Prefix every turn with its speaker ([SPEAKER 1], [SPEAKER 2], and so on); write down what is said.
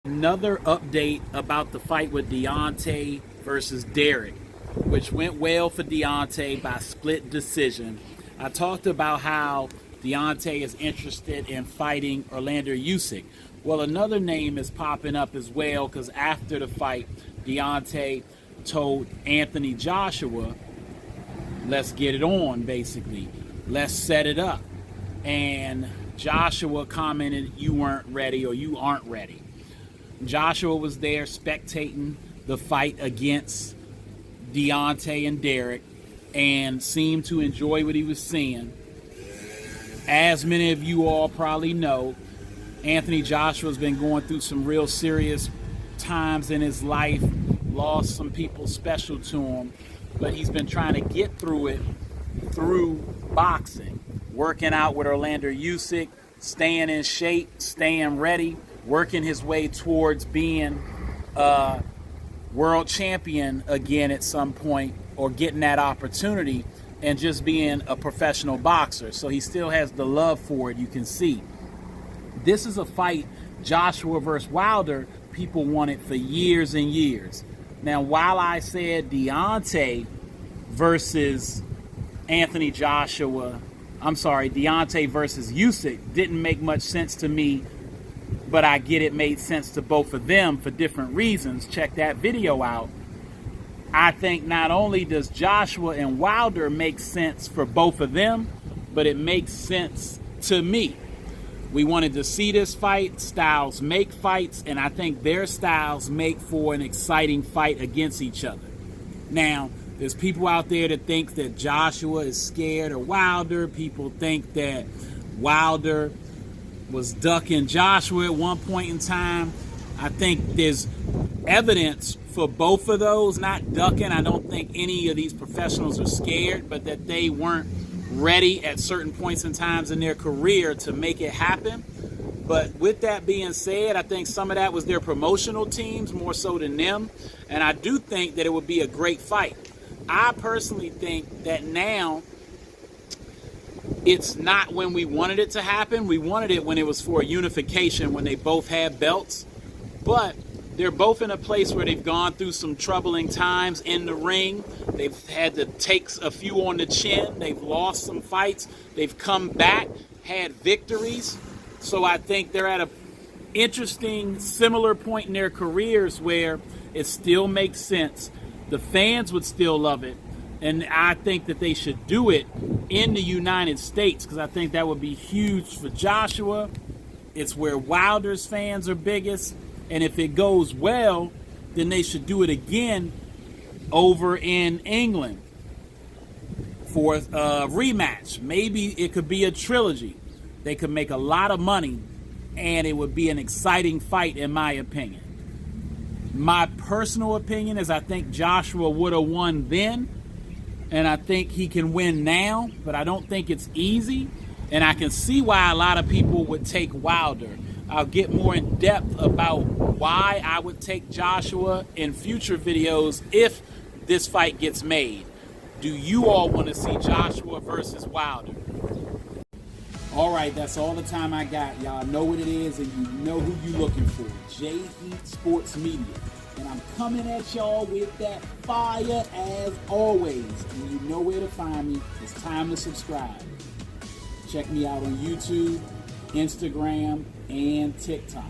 [SPEAKER 1] Another update about the fight with Deontay versus Derek, which went well for Deontay by split decision. I talked about how Deontay is interested in fighting Orlando Usyk. Well, another name is popping up as well because after the fight, Deontay told Anthony Joshua, let's get it on, basically. Let's set it up. And Joshua commented, you weren't ready or you aren't ready. Joshua was there spectating the fight against Deontay and Derek and seemed to enjoy what he was seeing. As many of you all probably know, Anthony Joshua's been going through some real serious times in his life, lost some people special to him, but he's been trying to get through it through boxing, working out with Orlando Usyk, staying in shape, staying ready, working his way towards being a world champion again at some point, or getting that opportunity, and just being a professional boxer. So he still has the love for it, you can see. This is a fight, Joshua versus Wilder, people wanted for years and years. Now, while I said Deontay versus Deontay versus Usyk didn't make much sense to me, but I get it made sense to both of them for different reasons. Check that video out. I think not only does Joshua and Wilder make sense for both of them, but it makes sense to me. We wanted to see this fight. Styles make fights, and I think their styles make for an exciting fight against each other. Now, there's people out there that think that Joshua is scared of Wilder. People think that Wilder was ducking Joshua at one point in time. I think there's evidence for both of those, not ducking. I don't think any of these professionals are scared, but that they weren't ready at certain points in times in their career to make it happen. But with that being said, I think some of that was their promotional teams more so than them. And I do think that it would be a great fight. I personally think that now it's not when we wanted it to happen. We wanted it when it was for a unification, when they both had belts. But they're both in a place where they've gone through some troubling times in the ring. They've had to take a few on the chin. They've lost some fights. They've come back, had victories. So I think they're at an interesting, similar point in their careers where it still makes sense. The fans would still love it. And I think that they should do it in the United States because I think that would be huge for Joshua. It's where Wilder's fans are biggest. And if it goes well, then they should do it again over in England for a rematch. Maybe it could be a trilogy. They could make a lot of money, and it would be an exciting fight, in my opinion. My personal opinion is I think Joshua would have won then, and I think he can win now, but I don't think it's easy, and I can see why a lot of people would take Wilder. I'll get more in depth about why I would take Joshua in future videos if this fight gets made. Do you all want to see Joshua versus Wilder? All right, that's all the time I got. Y'all know what it is, and you know who you're looking for. J Heat Sports Media. And I'm coming at y'all with that fire as always. And you know where to find me. It's time to subscribe. Check me out on YouTube, Instagram, and TikTok.